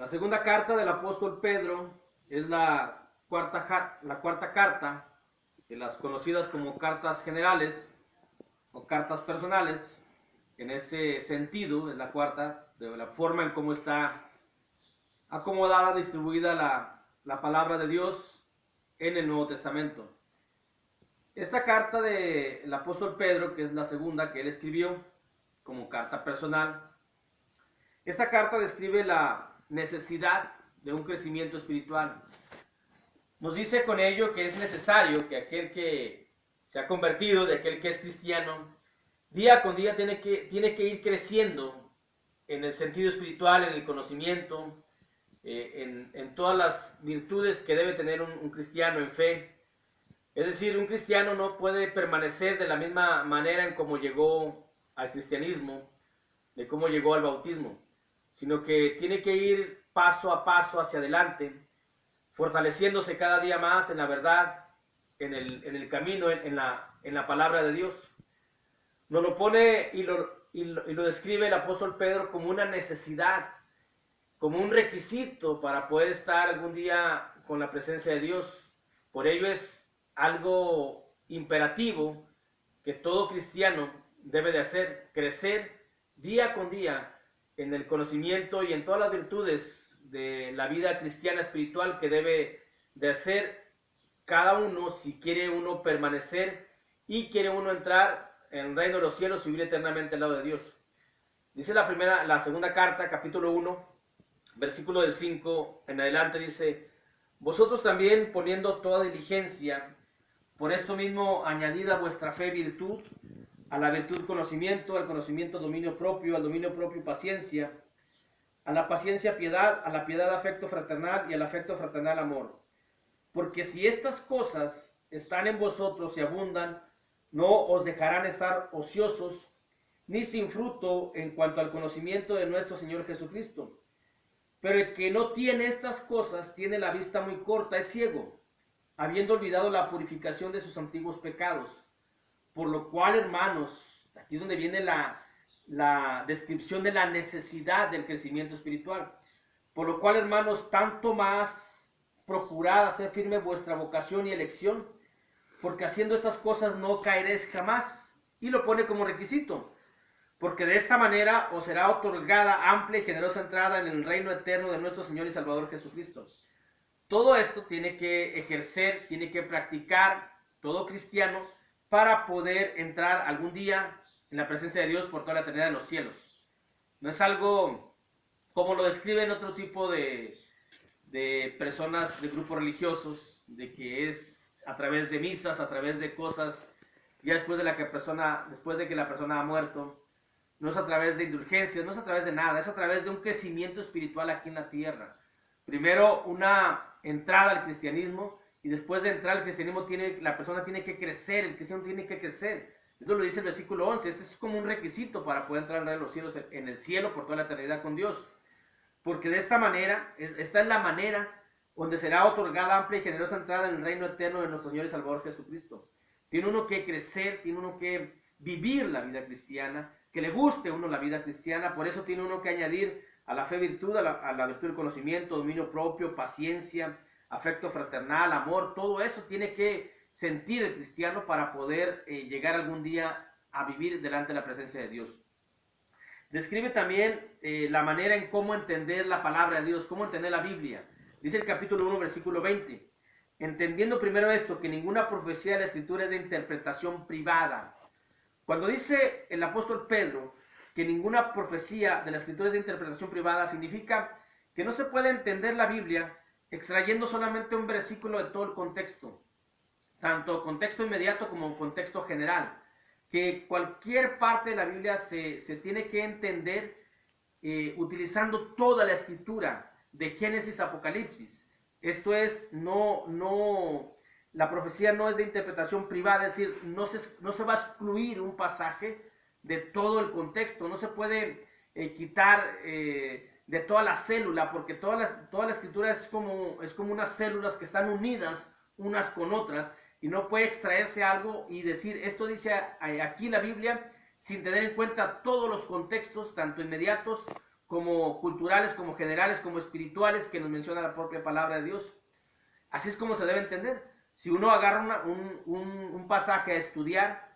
La segunda carta del apóstol Pedro es la cuarta carta, de las conocidas como cartas generales o cartas personales. En ese sentido, es la cuarta, de la forma en cómo está acomodada, distribuida la palabra de Dios en el Nuevo Testamento. Esta carta del apóstol Pedro, que es la segunda que él escribió como carta personal, esta carta describe la necesidad de un crecimiento espiritual. Nos dice con ello que es necesario que aquel que se ha convertido, de aquel que es cristiano, día con día tiene que ir creciendo en el sentido espiritual, en el conocimiento, en todas las virtudes que debe tener un cristiano en fe. Es decir, un cristiano no puede permanecer de la misma manera en cómo llegó al cristianismo, de cómo llegó al bautismo, sino que tiene que ir paso a paso hacia adelante, fortaleciéndose cada día más en la verdad, en el camino, en la palabra de Dios. Nos lo pone y lo describe el apóstol Pedro como una necesidad, como un requisito para poder estar algún día con la presencia de Dios. Por ello es algo imperativo que todo cristiano debe de hacer, crecer día con día en el conocimiento y en todas las virtudes de la vida cristiana espiritual que debe de hacer cada uno si quiere uno permanecer y quiere uno entrar en el reino de los cielos y vivir eternamente al lado de Dios. Dice la segunda carta, capítulo 1, versículo del 5 en adelante, dice: vosotros también, poniendo toda diligencia, por esto mismo añadid a vuestra fe virtud, a la virtud conocimiento, al conocimiento dominio propio, al dominio propio paciencia, a la paciencia piedad, a la piedad afecto fraternal y al afecto fraternal amor. Porque si estas cosas están en vosotros y abundan, no os dejarán estar ociosos ni sin fruto en cuanto al conocimiento de nuestro Señor Jesucristo. Pero el que no tiene estas cosas tiene la vista muy corta, es ciego, habiendo olvidado la purificación de sus antiguos pecados. Por lo cual, hermanos, aquí es donde viene la descripción de la necesidad del crecimiento espiritual. Por lo cual, hermanos, tanto más procurad hacer firme vuestra vocación y elección, porque haciendo estas cosas no caeréis jamás. Y lo pone como requisito, porque de esta manera os será otorgada amplia y generosa entrada en el reino eterno de nuestro Señor y Salvador Jesucristo. Todo esto tiene que ejercer, tiene que practicar todo cristiano para poder entrar algún día en la presencia de Dios por toda la eternidad en los cielos. No es algo como lo describen otro tipo de personas, de grupos religiosos, de que es a través de misas, a través de cosas, ya después de que la persona ha muerto. No es a través de indulgencias, no es a través de nada, es a través de un crecimiento espiritual aquí en la tierra. Primero una entrada al cristianismo y después de entrar al cristianismo la persona tiene que crecer, el cristiano tiene que crecer. Esto lo dice el versículo 11, este es como un requisito para poder entrar en los cielos, en el cielo por toda la eternidad con Dios. Porque de esta manera, esta es la manera donde será otorgada amplia y generosa entrada en el reino eterno de nuestro Señor y Salvador Jesucristo. Tiene uno que crecer, tiene uno que vivir la vida cristiana, que le guste a uno la vida cristiana, por eso tiene uno que añadir a la fe virtud, a la virtud del conocimiento, dominio propio, paciencia, afecto fraternal, amor, todo eso tiene que sentir el cristiano para poder llegar algún día a vivir delante de la presencia de Dios. Describe también la manera en cómo entender la palabra de Dios, cómo entender la Biblia. Dice el capítulo 1, versículo 20. Entendiendo primero esto, que ninguna profecía de la Escritura es de interpretación privada. Cuando dice el apóstol Pedro que ninguna profecía de la Escritura es de interpretación privada, significa que no se puede entender la Biblia extrayendo solamente un versículo de todo el contexto, tanto contexto inmediato como contexto general. Que cualquier parte de la Biblia se tiene que entender utilizando toda la Escritura, de Génesis a Apocalipsis. Esto es, la profecía no es de interpretación privada, es decir, no se va a excluir un pasaje de todo el contexto, no se puede quitar de toda la célula, porque toda la Escritura es como unas células que están unidas unas con otras, y no puede extraerse algo y decir, esto dice aquí la Biblia, sin tener en cuenta todos los contextos, tanto inmediatos como culturales, como generales, como espirituales que nos menciona la propia palabra de Dios. Así es como se debe entender. Si uno agarra un pasaje a estudiar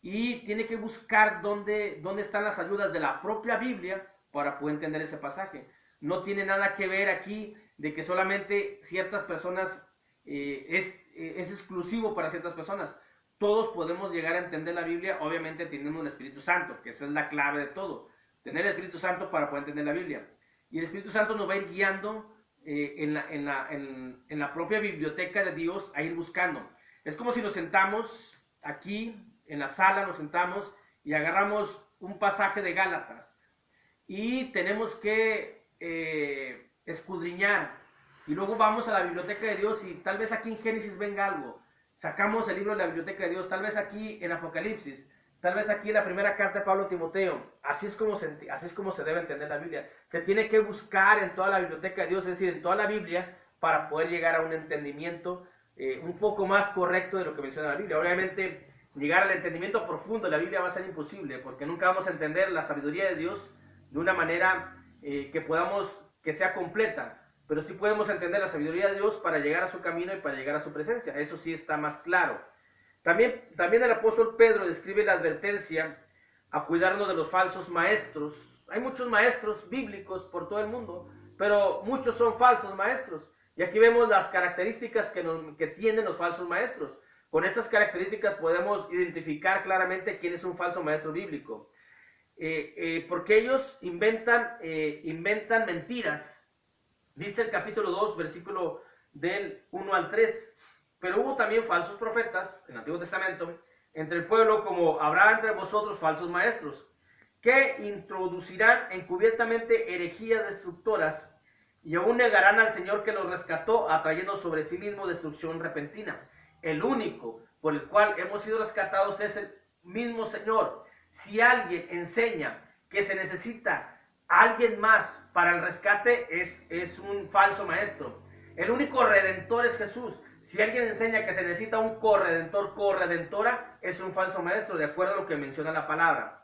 y tiene que buscar dónde están las ayudas de la propia Biblia para poder entender ese pasaje. No tiene nada que ver aquí de que solamente ciertas personas es exclusivo para ciertas personas. Todos podemos llegar a entender la Biblia, obviamente teniendo un Espíritu Santo, que esa es la clave de todo. Tener el Espíritu Santo para poder entender la Biblia. Y el Espíritu Santo nos va a ir guiando en la propia biblioteca de Dios a ir buscando. Es como si nos sentamos aquí en la sala, nos sentamos y agarramos un pasaje de Gálatas y tenemos que escudriñar, y luego vamos a la biblioteca de Dios y tal vez aquí en Génesis venga algo, sacamos el libro de la biblioteca de Dios, tal vez aquí en Apocalipsis, tal vez aquí en la primera carta de Pablo a Timoteo. Así es como se debe entender la Biblia. Se tiene que buscar en toda la biblioteca de Dios, es decir, en toda la Biblia, para poder llegar a un entendimiento un poco más correcto de lo que menciona la Biblia. Obviamente, llegar al entendimiento profundo de la Biblia va a ser imposible, porque nunca vamos a entender la sabiduría de Dios de una manera que sea completa, pero sí podemos entender la sabiduría de Dios para llegar a su camino y para llegar a su presencia. Eso sí está más claro. También el apóstol Pedro describe la advertencia a cuidarnos de los falsos maestros. Hay muchos maestros bíblicos por todo el mundo, pero muchos son falsos maestros. Y aquí vemos las características que tienen los falsos maestros. Con estas características podemos identificar claramente quién es un falso maestro bíblico. Porque ellos inventan mentiras. Dice el capítulo 2, versículo del 1 al 3. Pero hubo también falsos profetas en el Antiguo Testamento entre el pueblo, como habrá entre vosotros falsos maestros, que introducirán encubiertamente herejías destructoras y aún negarán al Señor que los rescató, atrayendo sobre sí mismo destrucción repentina. El único por el cual hemos sido rescatados es el mismo Señor. Si alguien enseña que se necesita alguien más para el rescate, es un falso maestro. El único redentor es Jesús. Si alguien enseña que se necesita un corredentor, corredentora, es un falso maestro, de acuerdo a lo que menciona la palabra.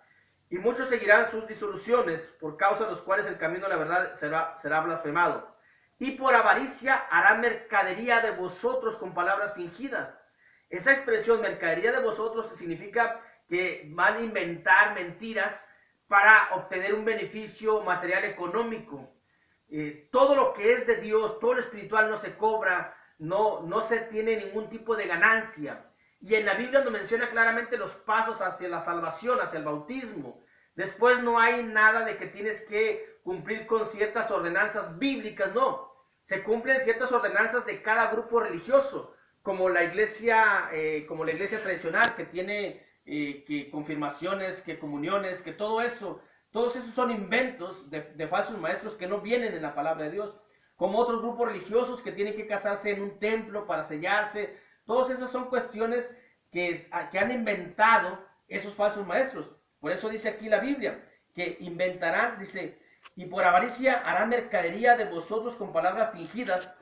Y muchos seguirán sus disoluciones, por causa de los cuales el camino de la verdad será blasfemado. Y por avaricia harán mercadería de vosotros con palabras fingidas. Esa expresión, mercadería de vosotros, significa que van a inventar mentiras para obtener un beneficio material económico. Todo lo que es de Dios, todo lo espiritual no se cobra, no se tiene ningún tipo de ganancia. Y en la Biblia nos menciona claramente los pasos hacia la salvación, hacia el bautismo. Después no hay nada de que tienes que cumplir con ciertas ordenanzas bíblicas, no. Se cumplen ciertas ordenanzas de cada grupo religioso, como la iglesia tradicional, que tiene que confirmaciones, que comuniones, que todo eso. Todos esos son inventos de falsos maestros que no vienen en la palabra de Dios. Como otros grupos religiosos que tienen que casarse en un templo para sellarse. Todas esas son cuestiones que han inventado esos falsos maestros. Por eso dice aquí la Biblia, que inventarán, dice, y por avaricia harán mercadería de vosotros con palabras fingidas.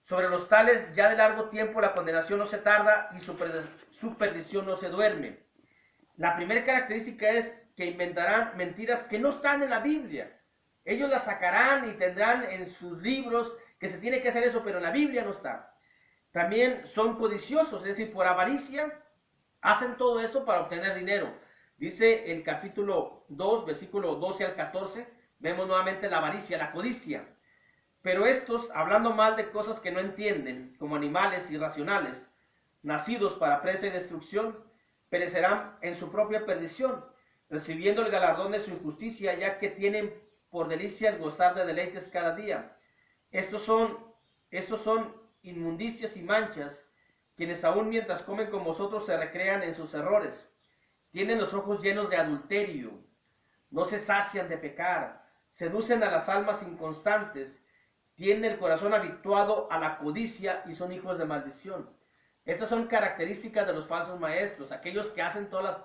Sobre los tales ya de largo tiempo la condenación no se tarda y su perdición no se duerme. La primera característica es que inventarán mentiras que no están en la Biblia. Ellos las sacarán y tendrán en sus libros que se tiene que hacer eso, pero en la Biblia no está. También son codiciosos, es decir, por avaricia hacen todo eso para obtener dinero. Dice el capítulo 2, versículo 12 al 14, vemos nuevamente la avaricia, la codicia. Pero estos, hablando mal de cosas que no entienden, como animales irracionales, nacidos para presa y destrucción, perecerán en su propia perdición, recibiendo el galardón de su injusticia, ya que tienen por delicia el gozar de deleites cada día. Estos son inmundicias y manchas, quienes aún mientras comen con vosotros se recrean en sus errores. Tienen los ojos llenos de adulterio, no se sacian de pecar, seducen a las almas inconstantes, tienen el corazón habituado a la codicia y son hijos de maldición. Estas son características de los falsos maestros, aquellos que hacen todas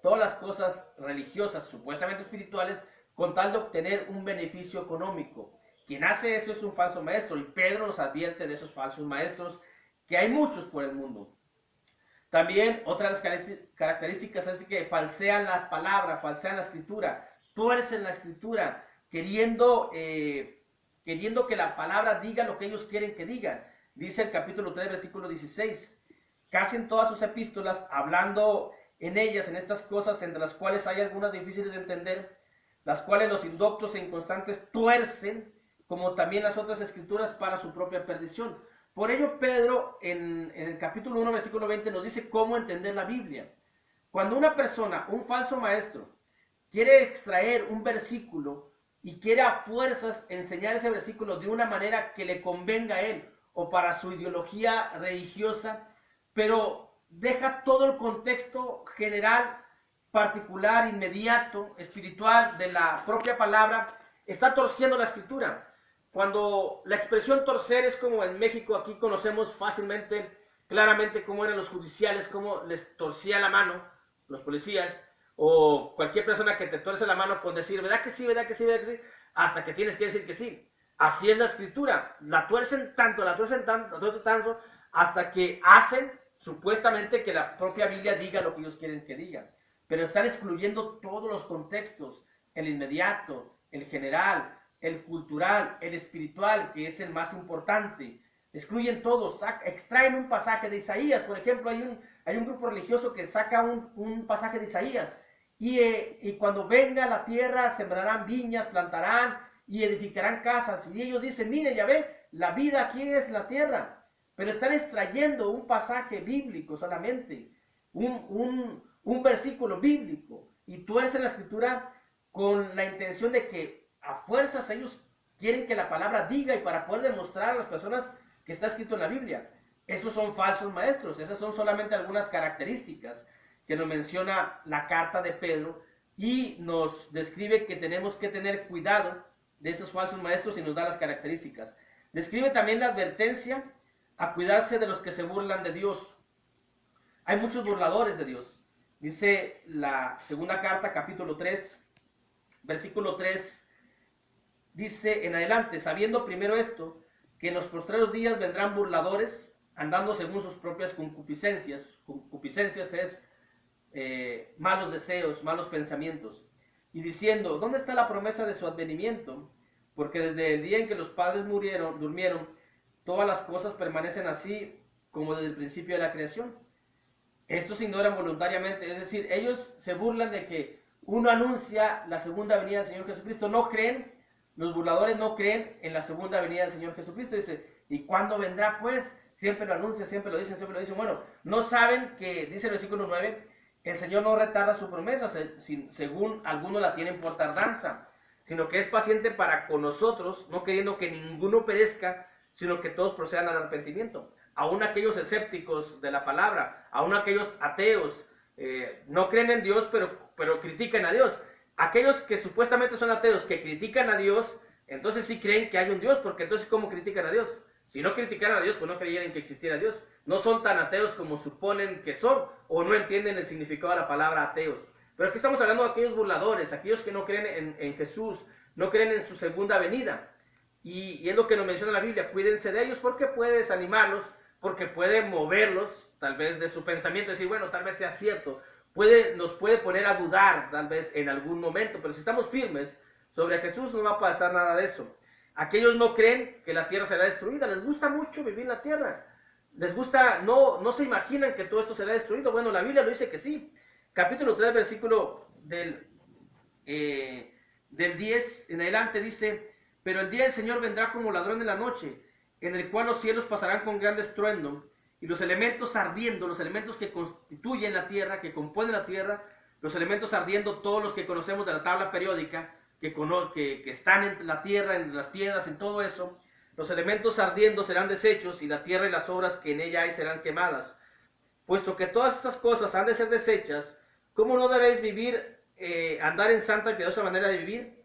las cosas religiosas, supuestamente espirituales, con tal de obtener un beneficio económico. Quien hace eso es un falso maestro, y Pedro nos advierte de esos falsos maestros, que hay muchos por el mundo. También otra de las características es que falsean la palabra, falsean la escritura, tuercen la escritura, queriendo que la palabra diga lo que ellos quieren que diga. Dice el capítulo 3, versículo 16, casi en todas sus epístolas, hablando en ellas, en estas cosas, entre las cuales hay algunas difíciles de entender, las cuales los indoctos e inconstantes tuercen, como también las otras escrituras, para su propia perdición. Por ello, Pedro, en el capítulo 1, versículo 20, nos dice cómo entender la Biblia. Cuando una persona, un falso maestro, quiere extraer un versículo y quiere a fuerzas enseñar ese versículo de una manera que le convenga a él o para su ideología religiosa, pero deja todo el contexto general, particular, inmediato, espiritual de la propia palabra, está torciendo la escritura. Cuando la expresión torcer es como en México, aquí conocemos fácilmente, claramente cómo eran los judiciales, cómo les torcía la mano los policías, o cualquier persona que te tuerce la mano con decir, ¿verdad que sí, verdad que sí, verdad que sí? Hasta que tienes que decir que sí. Así es la escritura, la tuercen tanto, hasta que hacen supuestamente que la propia Biblia diga lo que ellos quieren que diga. Pero están excluyendo todos los contextos, el inmediato, el general, el cultural, el espiritual, que es el más importante. Excluyen todos, extraen un pasaje de Isaías, por ejemplo, hay un grupo religioso que saca un pasaje de Isaías, y cuando venga la tierra sembrarán viñas, plantarán y edificarán casas, y ellos dicen, mire, ya ve, la vida aquí es la tierra, pero están extrayendo un pasaje bíblico solamente, un versículo bíblico, y tuercen la escritura con la intención de que a fuerzas ellos quieren que la palabra diga, y para poder demostrar a las personas que está escrito en la Biblia. Esos son falsos maestros, esas son solamente algunas características que nos menciona la carta de Pedro, y nos describe que tenemos que tener cuidado de esos falsos maestros y nos da las características. Describe también la advertencia a cuidarse de los que se burlan de Dios. Hay muchos burladores de Dios. Dice la segunda carta, capítulo 3, versículo 3, dice en adelante, sabiendo primero esto, que en los postreros días vendrán burladores, andando según sus propias concupiscencias. Concupiscencias es malos deseos, malos pensamientos, y diciendo, ¿dónde está la promesa de su advenimiento? Porque desde el día en que los padres durmieron, todas las cosas permanecen así como desde el principio de la creación. Estos ignoran voluntariamente, es decir, ellos se burlan de que uno anuncia la segunda venida del Señor Jesucristo. No creen, los burladores no creen en la segunda venida del Señor Jesucristo. Dice, ¿y cuándo vendrá pues? Siempre lo anuncian, siempre lo dicen, siempre lo dicen. Bueno, no saben que, dice el versículo 9, el Señor no retarda su promesa, según algunos la tienen por tardanza, sino que es paciente para con nosotros, no queriendo que ninguno perezca, sino que todos procedan al arrepentimiento. Aún aquellos escépticos de la palabra, aún aquellos ateos, no creen en Dios, pero critican a Dios. Aquellos que supuestamente son ateos, que critican a Dios, entonces sí creen que hay un Dios, porque entonces ¿cómo critican a Dios? Si no criticaran a Dios, pues no creyeran que existiera Dios. No son tan ateos como suponen que son, o no entienden el significado de la palabra ateos. Pero aquí estamos hablando de aquellos burladores, aquellos que no creen en Jesús, no creen en su segunda venida. Y es lo que nos menciona la Biblia, cuídense de ellos porque puede desanimarlos, porque puede moverlos, tal vez de su pensamiento, decir, bueno, tal vez sea cierto, nos puede poner a dudar, tal vez en algún momento, pero si estamos firmes sobre Jesús no va a pasar nada de eso. Aquellos no creen que la tierra será destruida, les gusta mucho vivir en la tierra, les gusta, no se imaginan que todo esto será destruido. Bueno, la Biblia lo dice que sí. Capítulo 3, versículo del 10 en adelante dice, pero el día del Señor vendrá como ladrón de la noche, en el cual los cielos pasarán con gran estruendo, y los elementos ardiendo, los elementos que constituyen la tierra, que componen la tierra, los elementos ardiendo, todos los que conocemos de la tabla periódica, que están en la tierra, en las piedras, en todo eso, los elementos ardiendo serán deshechos, y la tierra y las obras que en ella hay serán quemadas. Puesto que todas estas cosas han de ser deshechas, ¿cómo no debéis vivir, andar en santa y piadosa manera de vivir?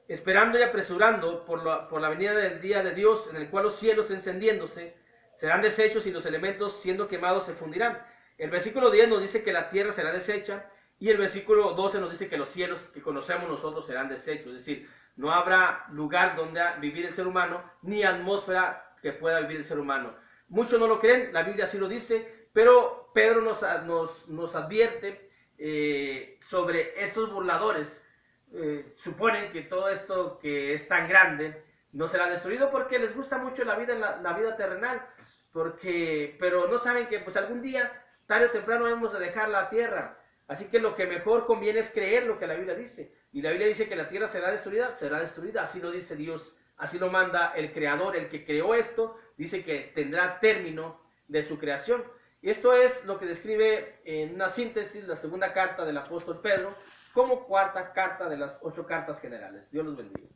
Esperando y apresurando por la venida del día de Dios, en el cual los cielos encendiéndose serán deshechos y los elementos siendo quemados se fundirán. El versículo 10 nos dice que la tierra será deshecha, y el versículo 12 nos dice que los cielos que conocemos nosotros serán deshechos. Es decir, no habrá lugar donde vivir el ser humano, ni atmósfera que pueda vivir el ser humano. Muchos no lo creen, la Biblia así lo dice, pero Pedro nos advierte sobre estos burladores. suponen que todo esto que es tan grande no será destruido porque les gusta mucho la vida, la vida terrenal, pero no saben que pues algún día, tarde o temprano, hemos de dejar la tierra. Así que lo que mejor conviene es creer lo que la Biblia dice. Y la Biblia dice que la tierra será destruida, así lo dice Dios, así lo manda el Creador, el que creó esto, dice que tendrá término de su creación. Y esto es lo que describe en una síntesis la segunda carta del apóstol Pedro como cuarta carta de las 8 cartas generales. Dios los bendiga.